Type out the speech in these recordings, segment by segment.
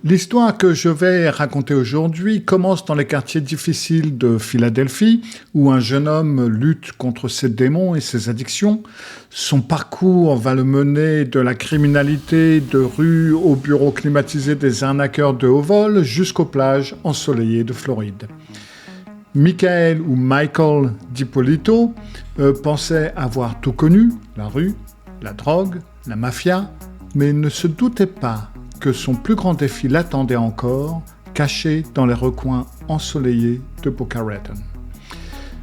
L'histoire que je vais raconter aujourd'hui commence dans les quartiers difficiles de Philadelphie, où un jeune homme lutte contre ses démons et ses addictions. Son parcours va le mener de la criminalité de rue au bureau climatisé des arnaqueurs de haut vol jusqu'aux plages ensoleillées de Floride. Michael ou Michael DiPolito pensait avoir tout connu, la rue, la drogue, la mafia, mais ne se doutait pas que son plus grand défi l'attendait encore, caché dans les recoins ensoleillés de Boca Raton.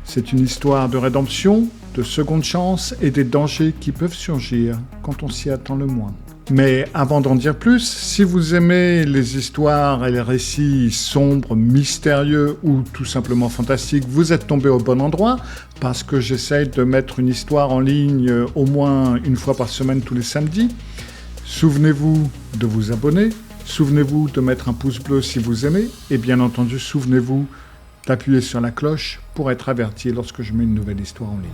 C'est une histoire de rédemption, de seconde chance et des dangers qui peuvent surgir quand on s'y attend le moins. Mais avant d'en dire plus, si vous aimez les histoires et les récits sombres, mystérieux ou tout simplement fantastiques, vous êtes tombé au bon endroit parce que j'essaye de mettre une histoire en ligne au moins une fois par semaine tous les samedis. Souvenez-vous de vous abonner, souvenez-vous de mettre un pouce bleu si vous aimez, et bien entendu, souvenez-vous d'appuyer sur la cloche pour être averti lorsque je mets une nouvelle histoire en ligne.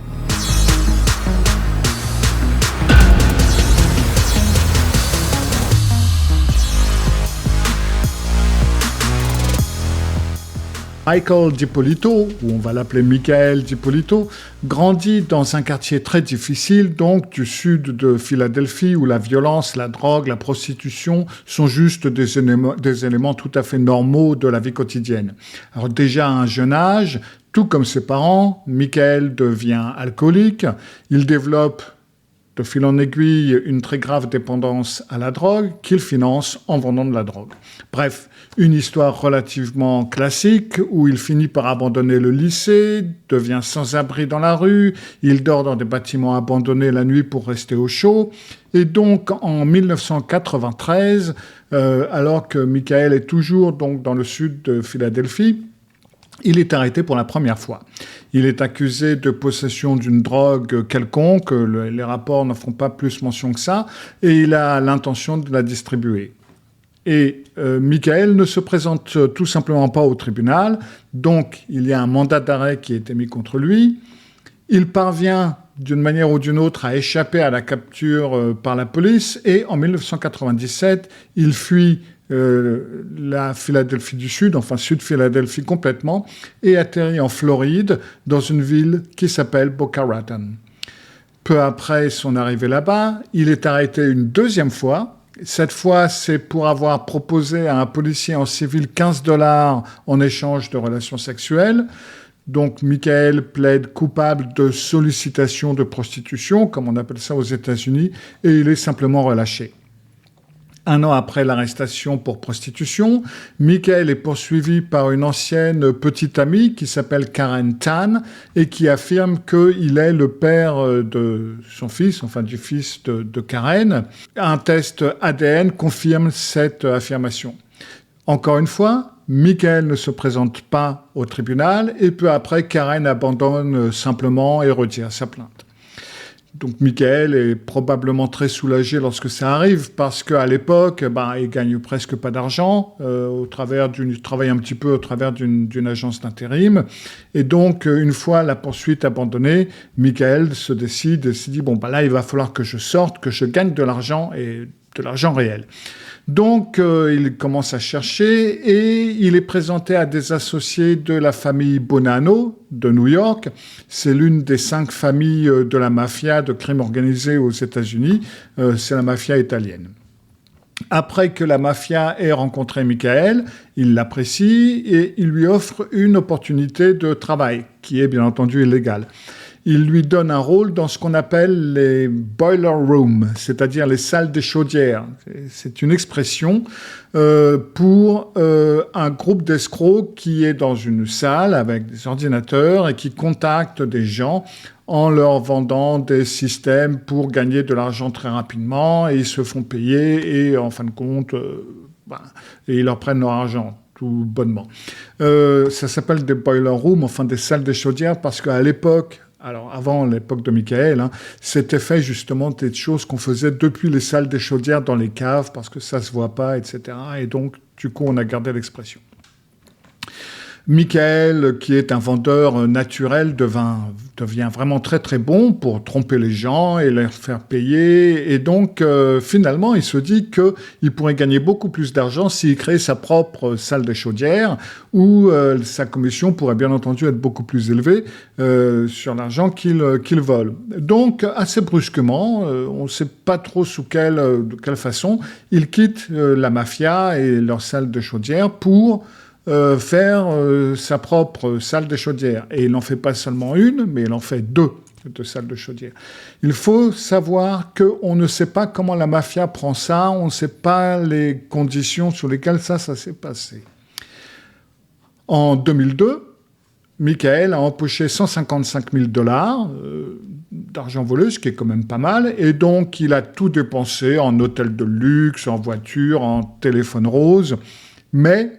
Michael DiPolito, ou on va l'appeler Michael DiPolito, grandit dans un quartier très difficile, donc du sud de Philadelphie, où la violence, la drogue, la prostitution sont juste des éléments tout à fait normaux de la vie quotidienne. Alors déjà à un jeune âge, tout comme ses parents, Michael devient alcoolique, il développe de fil en aiguille une très grave dépendance à la drogue qu'il finance en vendant de la drogue. Bref, une histoire relativement classique où il finit par abandonner le lycée, devient sans-abri dans la rue, il dort dans des bâtiments abandonnés la nuit pour rester au chaud. Et donc en 1993, alors que Michael est toujours donc dans le sud de Philadelphie, il est arrêté pour la première fois. Il est accusé de possession d'une drogue quelconque, les rapports n'en font pas plus mention que ça, et il a l'intention de la distribuer. Et Michael ne se présente tout simplement pas au tribunal, donc il y a un mandat d'arrêt qui a été mis contre lui. Il parvient d'une manière ou d'une autre à échapper à la capture par la police, et en 1997, il fuit la Philadelphie du Sud, enfin Sud-Philadelphie complètement, et atterrit en Floride, dans une ville qui s'appelle Boca Raton. Peu après son arrivée là-bas, il est arrêté une deuxième fois. Cette fois, c'est pour avoir proposé à un policier en civil 15 $ en échange de relations sexuelles. Donc, Michael plaide coupable de sollicitation de prostitution, comme on appelle ça aux États-Unis, et il est simplement relâché. Un an après l'arrestation pour prostitution, Michael est poursuivi par une ancienne petite amie qui s'appelle Karen Tan et qui affirme qu'il est le père de son fils, enfin du fils de Karen. Un test ADN confirme cette affirmation. Encore une fois, Michael ne se présente pas au tribunal et peu après, Karen abandonne simplement et retire sa plainte. Donc Michael est probablement très soulagé lorsque ça arrive parce qu'à l'époque, il gagne presque pas d'argent il travaille un petit peu au travers d'une agence d'intérim. Et donc, une fois la poursuite abandonnée, Michael se dit, là, il va falloir que je sorte, que je gagne de l'argent et de l'argent réel. Donc, il commence à chercher et il est présenté à des associés de la famille Bonanno de New York. C'est l'une des 5 familles de la mafia de crime organisé aux États-Unis. C'est la mafia italienne. Après que la mafia ait rencontré Michael, il l'apprécie et il lui offre une opportunité de travail, qui est bien entendu illégale. Il lui donne un rôle dans ce qu'on appelle les boiler rooms, c'est-à-dire les salles des chaudières. C'est une expression pour un groupe d'escrocs qui est dans une salle avec des ordinateurs et qui contacte des gens en leur vendant des systèmes pour gagner de l'argent très rapidement et ils se font payer et en fin de compte, et ils leur prennent leur argent. Tout bonnement. Ça s'appelle des boiler rooms, enfin des salles des chaudières, parce qu'à l'époque, alors avant l'époque de Michael, c'était fait justement des choses qu'on faisait depuis les salles des chaudières dans les caves, parce que ça se voit pas, etc. Et donc, du coup, on a gardé l'expression. Michael, qui est un vendeur naturel, devient vraiment très très bon pour tromper les gens et les faire payer. Et donc, finalement, il se dit qu'il pourrait gagner beaucoup plus d'argent s'il crée sa propre salle de chaudière, où sa commission pourrait bien entendu être beaucoup plus élevée sur l'argent qu'il vole. Donc, assez brusquement, on ne sait pas trop de quelle façon, il quitte la mafia et leur salle de chaudière pour faire sa propre salle de chaudière. Et il n'en fait pas seulement une, mais il en fait deux de salles de chaudière. Il faut savoir qu'on ne sait pas comment la mafia prend ça, on ne sait pas les conditions sur lesquelles ça s'est passé. En 2002, Michael a empoché 155 000 $ d'argent volé, ce qui est quand même pas mal, et donc il a tout dépensé en hôtel de luxe, en voiture, en téléphone rose, mais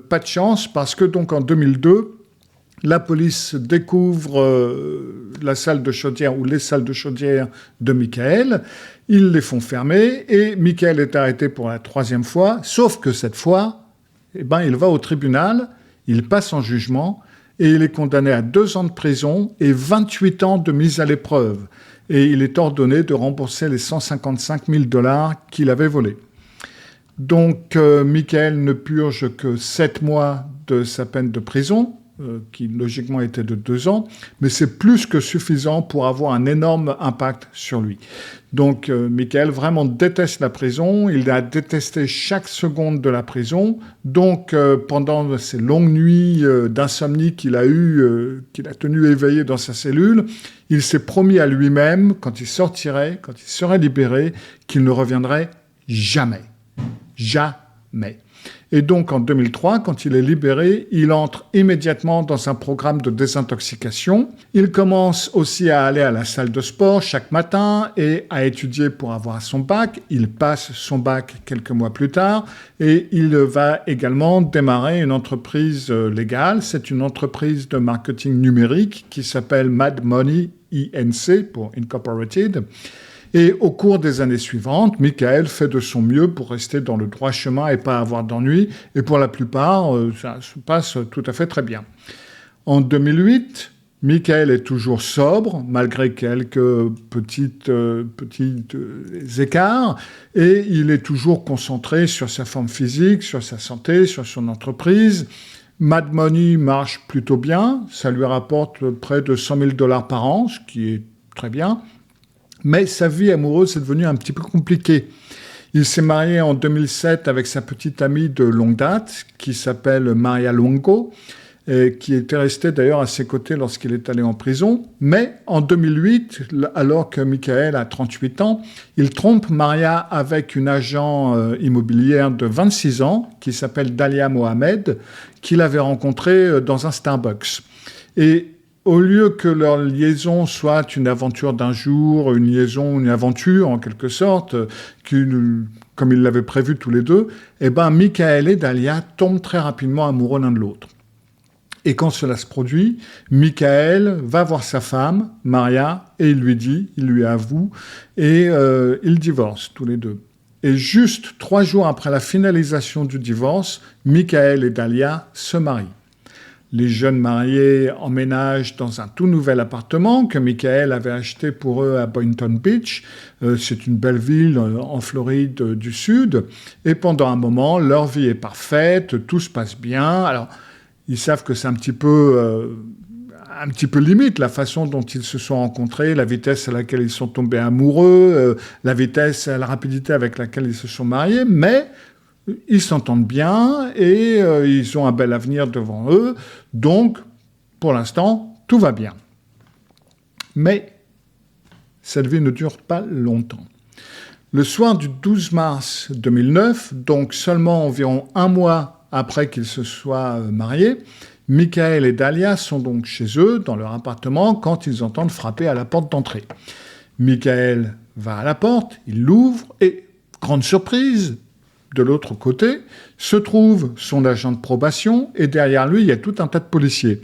pas de chance, parce que donc en 2002, la police découvre la salle de chaudière ou les salles de chaudière de Michael. Ils les font fermer et Michael est arrêté pour la 3e fois, sauf que cette fois, il va au tribunal, il passe en jugement et il est condamné à 2 ans de prison et 28 ans de mise à l'épreuve. Et il est ordonné de rembourser les 155 000 $ qu'il avait volés. Donc, Michael ne purge que 7 mois de sa peine de prison, qui logiquement était de 2 ans, mais c'est plus que suffisant pour avoir un énorme impact sur lui. Donc, Michael vraiment déteste la prison, il a détesté chaque seconde de la prison, donc pendant ces longues nuits d'insomnie qu'il a tenu éveillé dans sa cellule, il s'est promis à lui-même, quand il serait libéré, qu'il ne reviendrait jamais. Jamais. Et donc, en 2003, quand il est libéré, il entre immédiatement dans un programme de désintoxication. Il commence aussi à aller à la salle de sport chaque matin et à étudier pour avoir son bac. Il passe son bac quelques mois plus tard et il va également démarrer une entreprise légale. C'est une entreprise de marketing numérique qui s'appelle Mad Money Inc. pour Incorporated. Et au cours des années suivantes, Michael fait de son mieux pour rester dans le droit chemin et pas avoir d'ennuis. Et pour la plupart, ça se passe tout à fait très bien. En 2008, Michael est toujours sobre, malgré quelques petits écarts. Et il est toujours concentré sur sa forme physique, sur sa santé, sur son entreprise. Mad Money marche plutôt bien. Ça lui rapporte près de 100 000 $ par an, ce qui est très bien. Mais sa vie amoureuse est devenue un petit peu compliquée. Il s'est marié en 2007 avec sa petite amie de longue date, qui s'appelle Maria Longo, et qui était restée d'ailleurs à ses côtés lorsqu'il est allé en prison. Mais en 2008, alors que Michael a 38 ans, il trompe Maria avec une agent immobilière de 26 ans, qui s'appelle Dalia Mohamed, qu'il avait rencontrée dans un Starbucks. Et au lieu que leur liaison soit une aventure d'un jour, une aventure en quelque sorte, comme ils l'avaient prévu tous les deux, Michael et Dalia tombent très rapidement amoureux l'un de l'autre. Et quand cela se produit, Michael va voir sa femme, Maria, et il lui avoue, et ils divorcent tous les deux. Et juste 3 jours après la finalisation du divorce, Michael et Dalia se marient. Les jeunes mariés emménagent dans un tout nouvel appartement que Michael avait acheté pour eux à Boynton Beach. C'est une belle ville en Floride du Sud. Et pendant un moment, leur vie est parfaite, tout se passe bien. Alors, ils savent que c'est un petit peu limite la façon dont ils se sont rencontrés, la vitesse à laquelle ils sont tombés amoureux, la rapidité avec laquelle ils se sont mariés, mais ils s'entendent bien et ils ont un bel avenir devant eux. Donc, pour l'instant, tout va bien. Mais cette vie ne dure pas longtemps. Le soir du 12 mars 2009, donc seulement environ 1 mois après qu'ils se soient mariés, Michael et Dalia sont donc chez eux, dans leur appartement, quand ils entendent frapper à la porte d'entrée. Michael va à la porte, il l'ouvre et, grande surprise, de l'autre côté, se trouve son agent de probation et derrière lui, il y a tout un tas de policiers.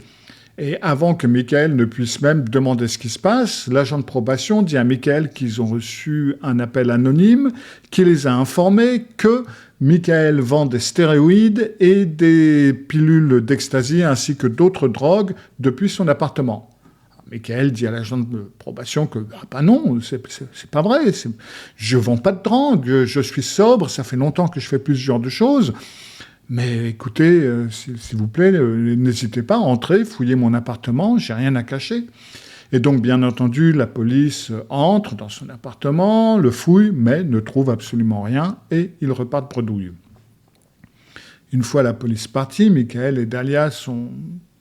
Et avant que Michael ne puisse même demander ce qui se passe, l'agent de probation dit à Michael qu'ils ont reçu un appel anonyme qui les a informés que Michael vend des stéroïdes et des pilules d'ecstasy ainsi que d'autres drogues depuis son appartement. Michael dit à l'agent de probation que non, c'est pas vrai, je vends pas de drogue, je suis sobre, ça fait longtemps que je fais plus ce genre de choses. Mais écoutez, s'il vous plaît, n'hésitez pas à entrer, fouiller mon appartement, j'ai rien à cacher. Et donc, bien entendu, la police entre dans son appartement, le fouille, mais ne trouve absolument rien, et ils repartent bredouille. Une fois la police partie, Michael et Dahlia sont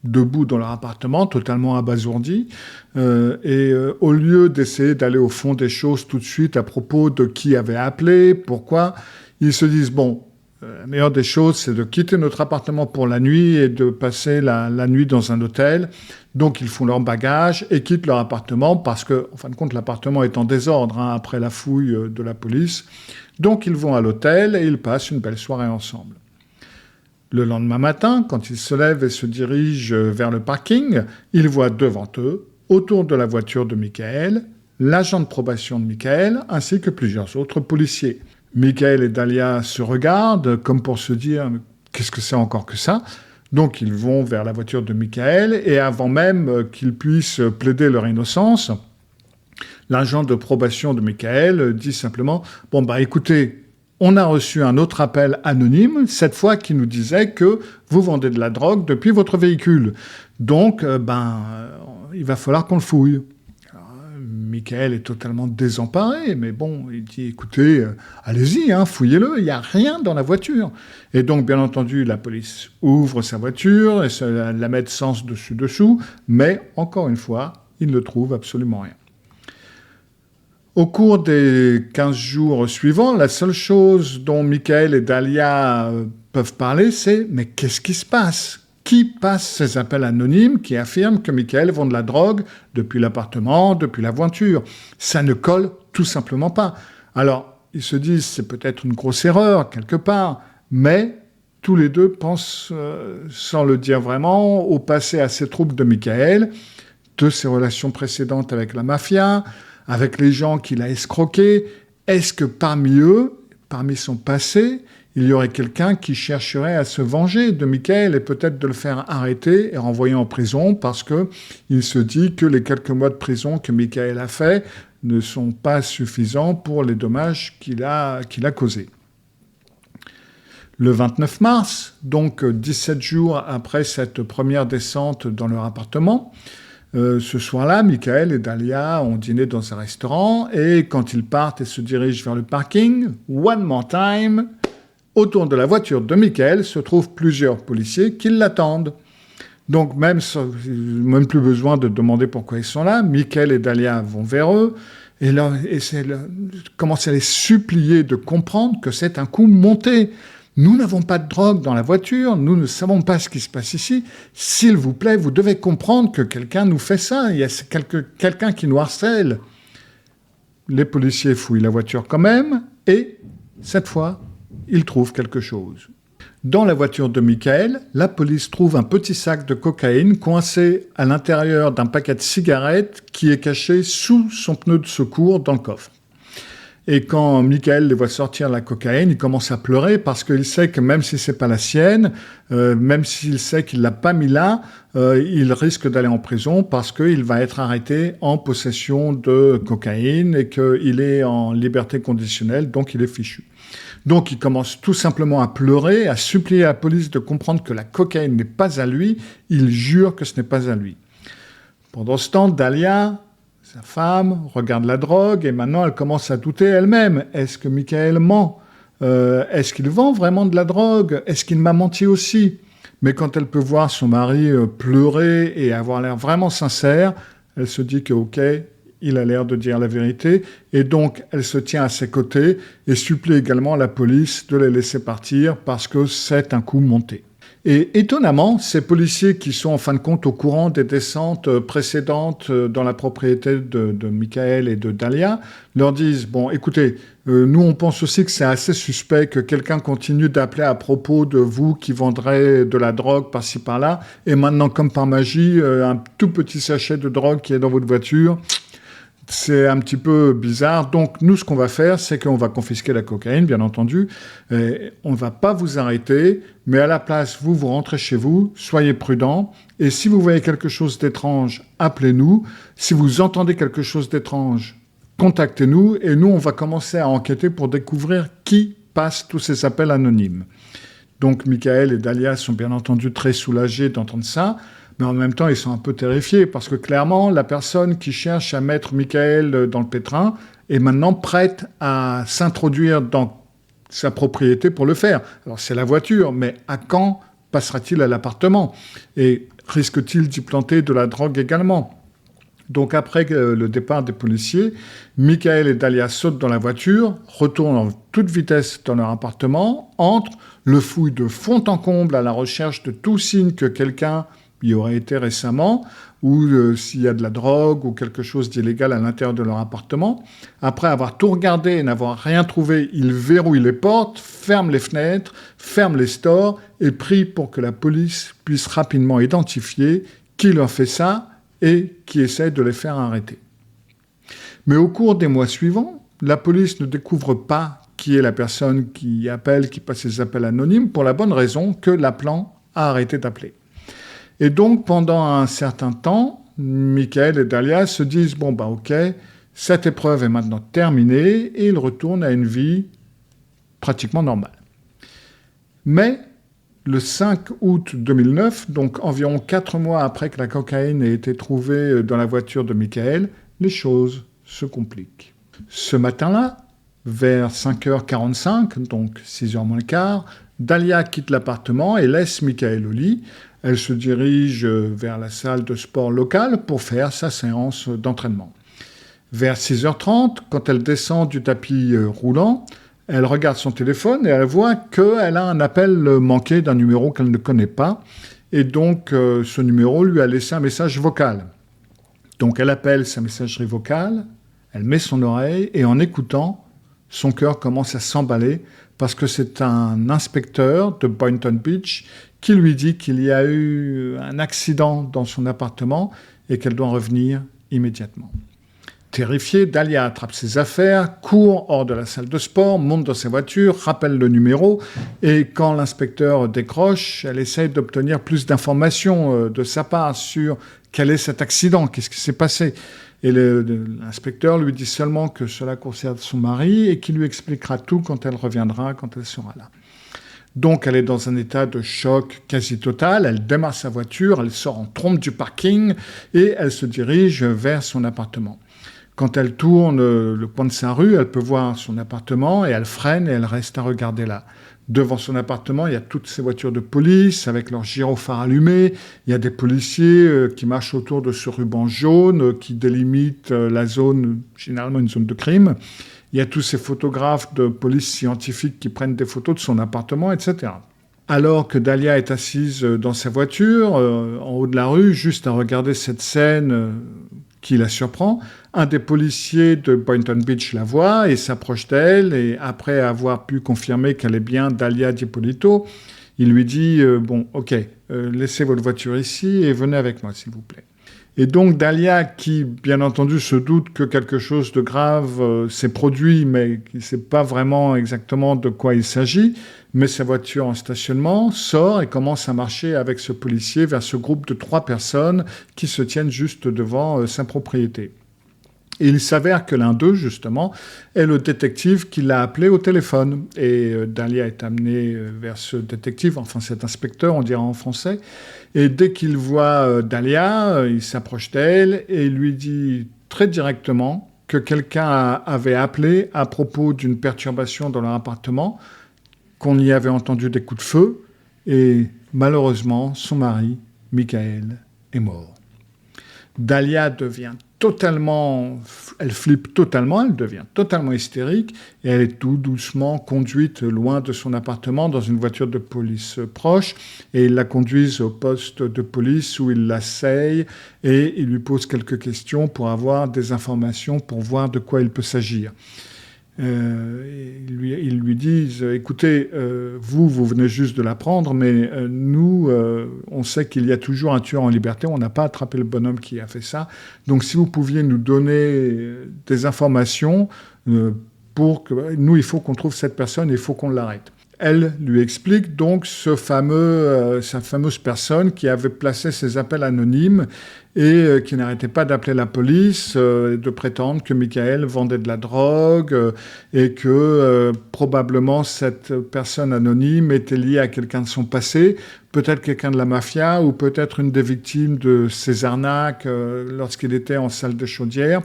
debout dans leur appartement, totalement abasourdis, et au lieu d'essayer d'aller au fond des choses tout de suite à propos de qui avait appelé, pourquoi, ils se disent, bon, la meilleure des choses, c'est de quitter notre appartement pour la nuit et de passer la nuit dans un hôtel. Donc, ils font leur bagage et quittent leur appartement parce que, en fin de compte, l'appartement est en désordre après la fouille de la police. Donc, ils vont à l'hôtel et ils passent une belle soirée ensemble. Le lendemain matin, quand ils se lèvent et se dirigent vers le parking, ils voient devant eux, autour de la voiture de Michael, l'agent de probation de Michael ainsi que plusieurs autres policiers. Michael et Dahlia se regardent comme pour se dire « qu'est-ce que c'est encore que ça ?» Donc ils vont vers la voiture de Michael et avant même qu'ils puissent plaider leur innocence, l'agent de probation de Michael dit simplement « bon écoutez, on a reçu un autre appel anonyme, cette fois qui nous disait que vous vendez de la drogue depuis votre véhicule. Donc il va falloir qu'on le fouille. » Michael est totalement désemparé, mais bon, il dit, écoutez, allez-y, fouillez-le, il n'y a rien dans la voiture. Et donc, bien entendu, la police ouvre sa voiture et la met sens dessus-dessous, mais encore une fois, il ne trouve absolument rien. Au cours des 15 jours suivants, la seule chose dont Michael et Dahlia peuvent parler, c'est « mais qu'est-ce qui se passe ?» Qui passe ces appels anonymes qui affirment que Michael vend de la drogue depuis l'appartement, depuis la voiture? Ça ne colle tout simplement pas. Alors, ils se disent c'est peut-être une grosse erreur quelque part, mais tous les deux pensent, sans le dire vraiment, au passé assez trouble de Michael, de ses relations précédentes avec la mafia, avec les gens qu'il a escroqués. Est-ce que parmi eux, parmi son passé, il y aurait quelqu'un qui chercherait à se venger de Michael et peut-être de le faire arrêter et renvoyer en prison parce qu'il se dit que les quelques mois de prison que Michael a fait ne sont pas suffisants pour les dommages qu'il a causés. Le 29 mars, donc 17 jours après cette première descente dans leur appartement, ce soir-là, Michael et Dahlia ont dîné dans un restaurant et quand ils partent et se dirigent vers le parking, one more time, autour de la voiture de Michael se trouvent plusieurs policiers qui l'attendent. Donc même plus besoin de demander pourquoi ils sont là, Michael et Dahlia vont vers eux et commencent à les supplier de comprendre que c'est un coup monté. Nous n'avons pas de drogue dans la voiture, nous ne savons pas ce qui se passe ici. S'il vous plaît, vous devez comprendre que quelqu'un nous fait ça, il y a quelqu'un qui nous harcèle. Les policiers fouillent la voiture quand même et, cette fois, ils trouvent quelque chose. Dans la voiture de Michael, la police trouve un petit sac de cocaïne coincé à l'intérieur d'un paquet de cigarettes qui est caché sous son pneu de secours dans le coffre. Et quand Michael les voit sortir la cocaïne, il commence à pleurer parce qu'il sait que même si c'est pas la sienne, même s'il sait qu'il l'a pas mis là, il risque d'aller en prison parce qu'il va être arrêté en possession de cocaïne et qu'il est en liberté conditionnelle, donc il est fichu. Donc il commence tout simplement à pleurer, à supplier la police de comprendre que la cocaïne n'est pas à lui. Il jure que ce n'est pas à lui. Pendant ce temps, Dahlia, sa femme, regarde la drogue et maintenant elle commence à douter elle-même. Est-ce que Michael ment? Est-ce qu'il vend vraiment de la drogue? Est-ce qu'il m'a menti aussi? Mais quand elle peut voir son mari pleurer et avoir l'air vraiment sincère, elle se dit que ok, il a l'air de dire la vérité, et donc elle se tient à ses côtés et supplie également la police de les laisser partir parce que c'est un coup monté. Et étonnamment, ces policiers qui sont en fin de compte au courant des descentes précédentes dans la propriété de Michael et de Dalia, leur disent « Bon, écoutez, nous on pense aussi que c'est assez suspect que quelqu'un continue d'appeler à propos de vous qui vendrez de la drogue par-ci par-là, et maintenant comme par magie, un tout petit sachet de drogue qui est dans votre voiture, c'est un petit peu bizarre. Donc, nous, ce qu'on va faire, c'est qu'on va confisquer la cocaïne, bien entendu. On ne va pas vous arrêter, mais à la place, vous rentrez chez vous, soyez prudents. Et si vous voyez quelque chose d'étrange, appelez-nous. Si vous entendez quelque chose d'étrange, contactez-nous. Et nous, on va commencer à enquêter pour découvrir qui passe tous ces appels anonymes. » Donc, Michael et Dalia sont bien entendu très soulagés d'entendre ça. Mais en même temps, ils sont un peu terrifiés parce que clairement, la personne qui cherche à mettre Michael dans le pétrin est maintenant prête à s'introduire dans sa propriété pour le faire. Alors, c'est la voiture, mais à quand passera-t-il à l'appartement? Et risque-t-il d'y planter de la drogue également? Donc, après le départ des policiers, Michael et Dalia sautent dans la voiture, retournent en toute vitesse dans leur appartement, entrent, le fouillent de fond en comble à la recherche de tout signe que quelqu'un y aurait été récemment, ou s'il y a de la drogue ou quelque chose d'illégal à l'intérieur de leur appartement. Après avoir tout regardé et n'avoir rien trouvé, ils verrouillent les portes, ferment les fenêtres, ferment les stores et prient pour que la police puisse rapidement identifier qui leur fait ça et qui essaie de les faire arrêter. Mais au cours des mois suivants, la police ne découvre pas qui est la personne qui appelle, qui passe ses appels anonymes, pour la bonne raison que l'appelant a arrêté d'appeler. Et donc, pendant un certain temps, Michael et Dalia se disent « Bon, bah ok, cette épreuve est maintenant terminée » et ils retournent à une vie pratiquement normale. Mais le 5 août 2009, donc environ 4 mois après que la cocaïne ait été trouvée dans la voiture de Michael, les choses se compliquent. Ce matin-là, vers 5h45, donc 6h moins le quart, Dalia quitte l'appartement et laisse Michael au lit. Elle se dirige vers la salle de sport locale pour faire sa séance d'entraînement. Vers 6h30, quand elle descend du tapis roulant, elle regarde son téléphone et elle voit qu'elle a un appel manqué d'un numéro qu'elle ne connaît pas. Et donc, ce numéro lui a laissé un message vocal. Donc, elle appelle sa messagerie vocale, elle met son oreille et en écoutant, son cœur commence à s'emballer parce que c'est un inspecteur de Boynton Beach qui lui dit qu'il y a eu un accident dans son appartement et qu'elle doit revenir immédiatement. Terrifiée, Dalia attrape ses affaires, court hors de la salle de sport, monte dans sa voiture, rappelle le numéro et quand l'inspecteur décroche, elle essaye d'obtenir plus d'informations de sa part sur quel est cet accident, qu'est-ce qui s'est passé. Et l'inspecteur lui dit seulement que cela concerne son mari et qu'il lui expliquera tout quand elle reviendra, quand elle sera là. Donc, elle est dans un état de choc quasi total. Elle démarre sa voiture, elle sort en trompe du parking et elle se dirige vers son appartement. Quand elle tourne le coin de sa rue, elle peut voir son appartement et elle freine et elle reste à regarder là. Devant son appartement, il y a toutes ces voitures de police avec leurs gyrophares allumés. Il y a des policiers qui marchent autour de ce ruban jaune qui délimite la zone, généralement une zone de crime. Il y a tous ces photographes de police scientifique qui prennent des photos de son appartement, etc. Alors que Dalia est assise dans sa voiture, en haut de la rue, juste à regarder cette scène qui la surprend, un des policiers de Boynton Beach la voit et s'approche d'elle. Et après avoir pu confirmer qu'elle est bien Dalia DiPolito, il lui dit « Bon, ok, laissez votre voiture ici et venez avec moi, s'il vous plaît. » Et donc Dalia, qui bien entendu se doute que quelque chose de grave s'est produit, mais qui ne sait pas vraiment exactement de quoi il s'agit, met sa voiture en stationnement, sort et commence à marcher avec ce policier vers ce groupe de 3 personnes qui se tiennent juste devant sa propriété. Et il s'avère que l'un d'eux, justement, est le détective qui l'a appelé au téléphone. Et Dalia est amenée vers ce détective, enfin cet inspecteur, on dirait en français. Et dès qu'il voit Dalia, il s'approche d'elle et lui dit très directement que quelqu'un avait appelé à propos d'une perturbation dans leur appartement, qu'on y avait entendu des coups de feu, et malheureusement, son mari, Michael, est mort. Dalia devient elle flippe totalement, elle devient totalement hystérique et elle est tout doucement conduite loin de son appartement dans une voiture de police proche et ils la conduisent au poste de police où ils l'asseyent et ils lui posent quelques questions pour avoir des informations pour voir de quoi il peut s'agir. Ils lui disent « Écoutez, vous venez juste de l'apprendre, mais nous, on sait qu'il y a toujours un tueur en liberté, on n'a pas attrapé le bonhomme qui a fait ça. Donc si vous pouviez nous donner des informations pour que... Nous, il faut qu'on trouve cette personne et il faut qu'on l'arrête. » Elle lui explique donc cette fameuse personne qui avait placé ses appels anonymes et qui n'arrêtait pas d'appeler la police, de prétendre que Michael vendait de la drogue et que probablement cette personne anonyme était liée à quelqu'un de son passé, peut-être quelqu'un de la mafia ou peut-être une des victimes de ces arnaques lorsqu'il était en salle de chaudière,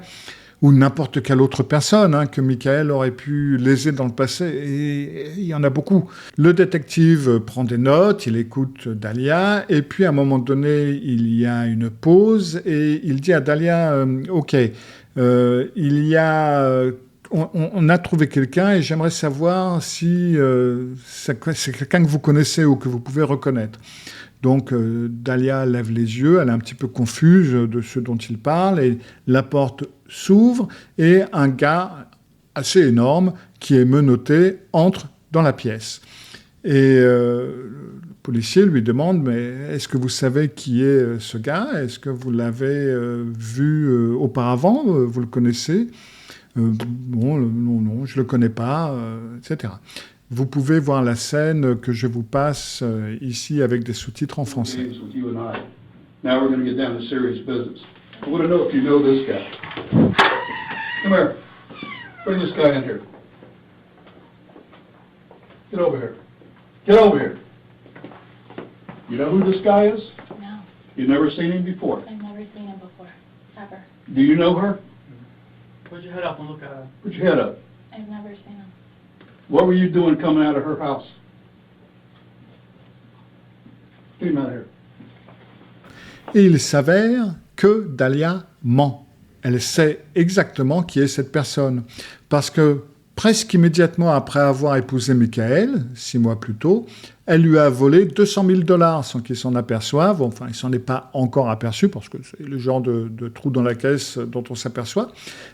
ou n'importe quelle autre personne que Michael aurait pu léser dans le passé. Et il y en a beaucoup. Le détective prend des notes, il écoute Dahlia, et puis à un moment donné, il y a une pause, et il dit à Dahlia, OK, on a trouvé quelqu'un, et j'aimerais savoir si c'est quelqu'un que vous connaissez ou que vous pouvez reconnaître. Donc, Dahlia lève les yeux, elle est un petit peu confuse de ce dont il parle, et la porte s'ouvre, et un gars assez énorme, qui est menotté, entre dans la pièce. Et le policier lui demande « Mais est-ce que vous savez qui est ce gars? Est-ce que vous l'avez vu auparavant? Vous le connaissez ?» Non, je ne le connais pas, etc. Vous pouvez voir la scène que je vous passe ici avec des sous-titres en français. Now we're going to get down to serious business. I want to know if you know this guy. Come here. Bring this guy in here. Get over here. Get over here. You know who this guy is? No. You've never seen him before? I've never seen him before. Ever. Do you know her? Put your head up and look at her. Put your head up. I've never seen him. What were you doing coming out of her house? Get him out of here. Et il s'avère que Dahlia ment. Elle sait exactement qui est cette personne. Parce que presque immédiatement après avoir épousé Michael, 6 mois plus tôt, elle lui a volé $200 000 sans qu'il s'en aperçoive. Enfin, il s'en est pas encore aperçu parce que c'est le genre de trou dans la caisse dont on s'aperçoit.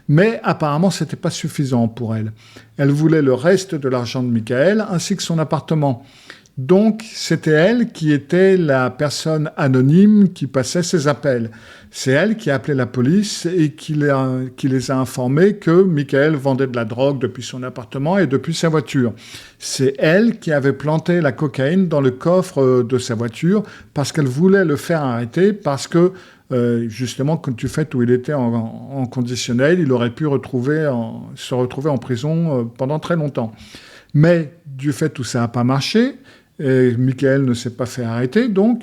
Mais apparemment, c'était pas suffisant pour elle. Elle voulait le reste de l'argent de Michael ainsi que son appartement. Donc, c'était elle qui était la personne anonyme qui passait ses appels. C'est elle qui a appelé la police et qui les a informés que Michael vendait de la drogue depuis son appartement et depuis sa voiture. C'est elle qui avait planté la cocaïne dans le coffre de sa voiture parce qu'elle voulait le faire arrêter parce que, justement, du fait où il était en conditionnel, il aurait pu se retrouver en prison pendant très longtemps. Mais du fait où ça n'a pas marché, et Michael ne s'est pas fait arrêter, donc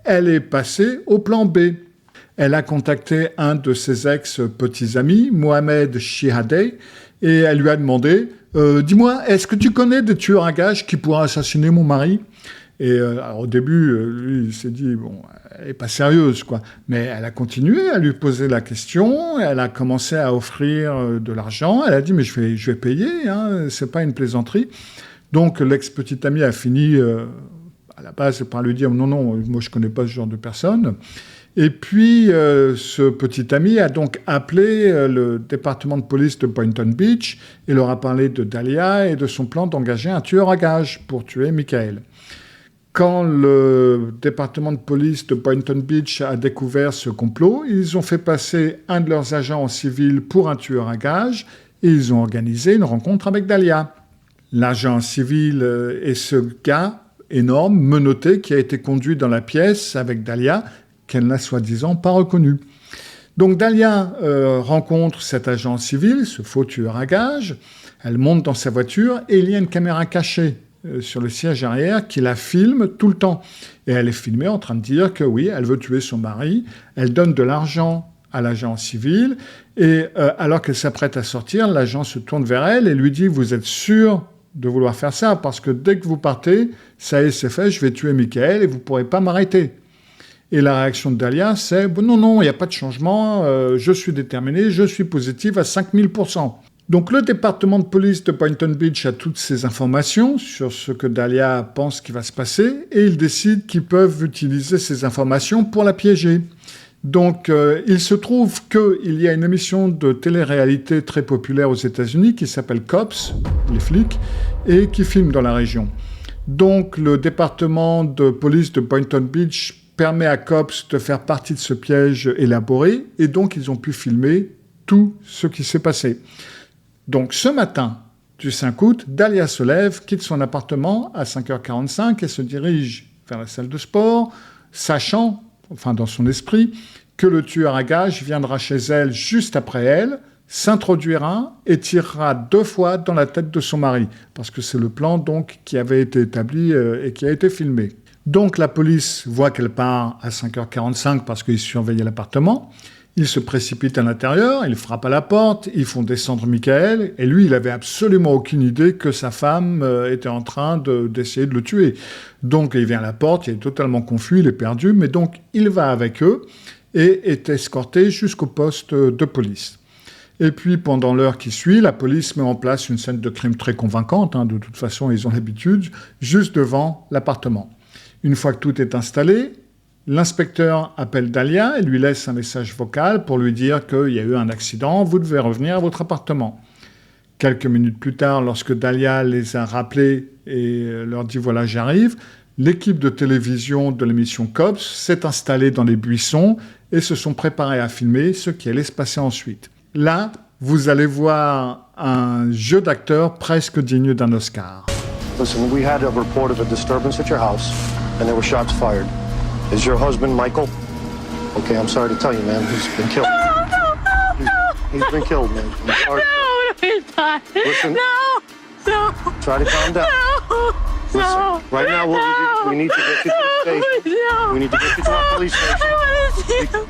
elle est passée au plan B. Elle a contacté un de ses ex-petits amis, Mohamed Shihadeh, et elle lui a demandé « Dis-moi, est-ce que tu connais des tueurs à gages qui pourraient assassiner mon mari ?» Et alors, au début, lui, il s'est dit « Bon, elle n'est pas sérieuse, quoi. » Mais elle a continué à lui poser la question, elle a commencé à offrir de l'argent, elle a dit « Mais je vais payer, c'est pas une plaisanterie. » Donc, l'ex-petit ami a fini, à la base, par lui dire « Non, moi, je connais pas ce genre de personne. » Et puis, ce petit ami a donc appelé le département de police de Boynton Beach et leur a parlé de Dahlia et de son plan d'engager un tueur à gages pour tuer Michael. Quand le département de police de Boynton Beach a découvert ce complot, ils ont fait passer un de leurs agents en civil pour un tueur à gages et ils ont organisé une rencontre avec Dahlia. L'agent civil est ce gars énorme, menotté, qui a été conduit dans la pièce avec Dahlia, qu'elle n'a soi-disant pas reconnu. Donc Dahlia rencontre cet agent civil, ce faux tueur à gages, elle monte dans sa voiture et il y a une caméra cachée sur le siège arrière qui la filme tout le temps. Et elle est filmée en train de dire que oui, elle veut tuer son mari, elle donne de l'argent à l'agent civil et alors qu'elle s'apprête à sortir, l'agent se tourne vers elle et lui dit « Vous êtes sûr de vouloir faire ça parce que dès que vous partez, ça y est, c'est fait, je vais tuer Michael et vous ne pourrez pas m'arrêter. » Et la réaction de Dahlia, c'est bon, « Non, non, il n'y a pas de changement, je suis déterminé, je suis positive à 5000%. » Donc le département de police de Boynton Beach a toutes ces informations sur ce que Dahlia pense qui va se passer et ils décident qu'ils peuvent utiliser ces informations pour la piéger. Donc il se trouve qu'il y a une émission de télé-réalité très populaire aux États-Unis qui s'appelle Cops, les flics, et qui filme dans la région. Donc le département de police de Boynton Beach permet à Cops de faire partie de ce piège élaboré et donc ils ont pu filmer tout ce qui s'est passé. Donc ce matin du 5 août, Dahlia se lève, quitte son appartement à 5h45 et se dirige vers la salle de sport, sachant, enfin dans son esprit, que le tueur à gages viendra chez elle juste après elle, s'introduira et tirera 2 fois dans la tête de son mari, parce que c'est le plan donc qui avait été établi et qui a été filmé. Donc la police voit qu'elle part à 5h45 parce qu'ils surveillaient l'appartement. Ils se précipitent à l'intérieur, ils frappent à la porte, ils font descendre Michael, et lui, il avait absolument aucune idée que sa femme était en train d'essayer de le tuer. Donc, il vient à la porte, il est totalement confus, il est perdu, mais donc, il va avec eux et est escorté jusqu'au poste de police. Et puis, pendant l'heure qui suit, la police met en place une scène de crime très convaincante, de toute façon, ils ont l'habitude, juste devant l'appartement. Une fois que tout est installé, l'inspecteur appelle Dahlia et lui laisse un message vocal pour lui dire qu'il y a eu un accident, vous devez revenir à votre appartement. Quelques minutes plus tard, lorsque Dahlia les a rappelés et leur dit « voilà, j'arrive », l'équipe de télévision de l'émission Cops s'est installée dans les buissons et se sont préparés à filmer ce qui allait se passer ensuite. Là, vous allez voir un jeu d'acteur presque digne d'un Oscar. Listen, we had a report of a disturbance at your house and there were shots fired. Is your husband Michael? Okay, I'm sorry to tell you, man. He's been killed. He's been killed, man. I'm sorry. No, he's not. Listen. No. Try to calm down. Listen. Right now, we need to get you to the station. No. We need to get you to our police station.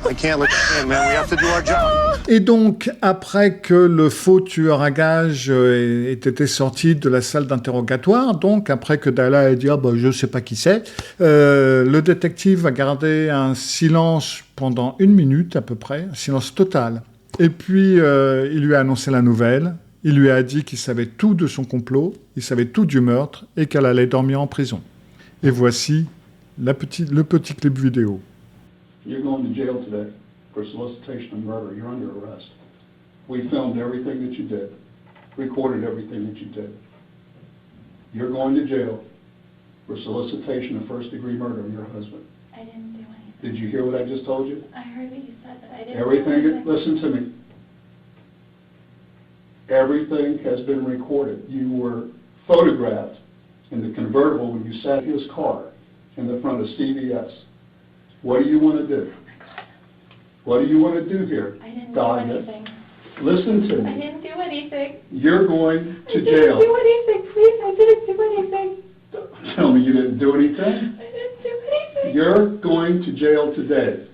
I can't let you in, man. We have to do our job. Et donc, après que le faux tueur à gages ait été sorti de la salle d'interrogatoire, donc après que Dahlia ait dit « Ah ben, je ne sais pas qui c'est », le détective a gardé un silence pendant 1 minute à peu près, un silence total. Et puis, il lui a annoncé la nouvelle, il lui a dit qu'il savait tout de son complot, il savait tout du meurtre et qu'elle allait dormir en prison. Et voici le petit clip vidéo. You're going to jail today for solicitation of murder. You're under arrest. We filmed everything that you did, recorded everything that you did. You're going to jail for solicitation of first-degree murder of your husband. I didn't do anything. Did you hear what I just told you? I heard what you said, but I didn't Everything, do anything. listen to me. Everything has been recorded. You were photographed in the convertible when you sat in his car in the front of CVS. What do you want to do? What do you want to do here? I didn't do Dahlia? anything. Listen to I me. didn't do anything. You're going I to didn't jail. do anything, please. I didn't do anything. Tell me you didn't do anything. I didn't do anything. You're going to jail today.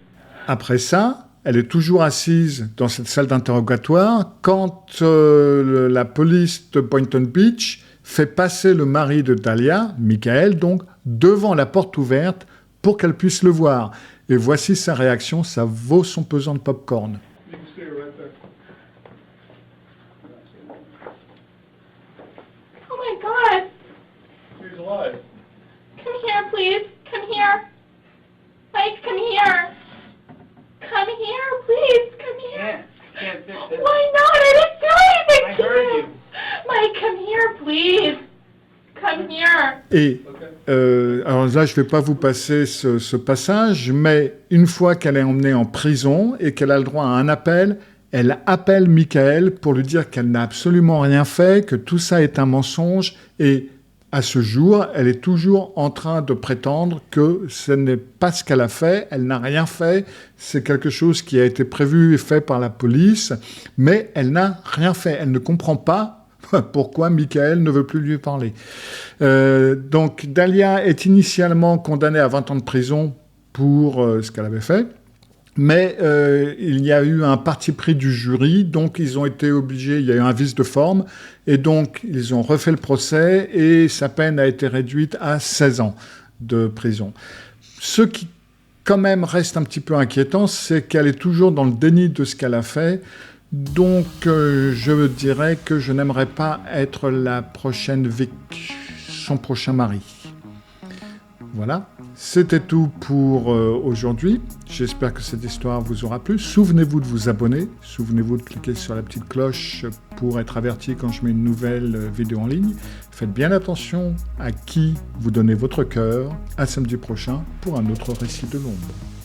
Après ça, elle est toujours assise dans cette salle d'interrogatoire quand la police de Boynton Beach fait passer le mari de Dahlia, Michael, donc, devant la porte ouverte pour qu'elle puisse le voir. Et voici sa réaction, ça vaut son pesant de pop-corn. You can see her right there. Oh my God. She's alive. Come here, please. Come here. Mike, come here. Come here, please. Come here. Can't fix it. Why not? I didn't do anything I to heard you. you. Mike, come here, please. Come here. Et alors là, je ne vais pas vous passer ce passage, mais une fois qu'elle est emmenée en prison et qu'elle a le droit à un appel, elle appelle Michael pour lui dire qu'elle n'a absolument rien fait, que tout ça est un mensonge. Et à ce jour, elle est toujours en train de prétendre que ce n'est pas ce qu'elle a fait, elle n'a rien fait, c'est quelque chose qui a été prévu et fait par la police, mais elle n'a rien fait, elle ne comprend pas pourquoi Michael ne veut plus lui parler. Donc Dahlia est initialement condamnée à 20 ans de prison pour ce qu'elle avait fait, mais il y a eu un parti pris du jury, donc ils ont été obligés, il y a eu un vice de forme, et donc ils ont refait le procès, et sa peine a été réduite à 16 ans de prison. Ce qui quand même reste un petit peu inquiétant, c'est qu'elle est toujours dans le déni de ce qu'elle a fait. Donc, je dirais que je n'aimerais pas être son prochain mari. Voilà, c'était tout pour aujourd'hui. J'espère que cette histoire vous aura plu. Souvenez-vous de vous abonner. Souvenez-vous de cliquer sur la petite cloche pour être averti quand je mets une nouvelle vidéo en ligne. Faites bien attention à qui vous donnez votre cœur. À samedi prochain pour un autre récit de l'ombre.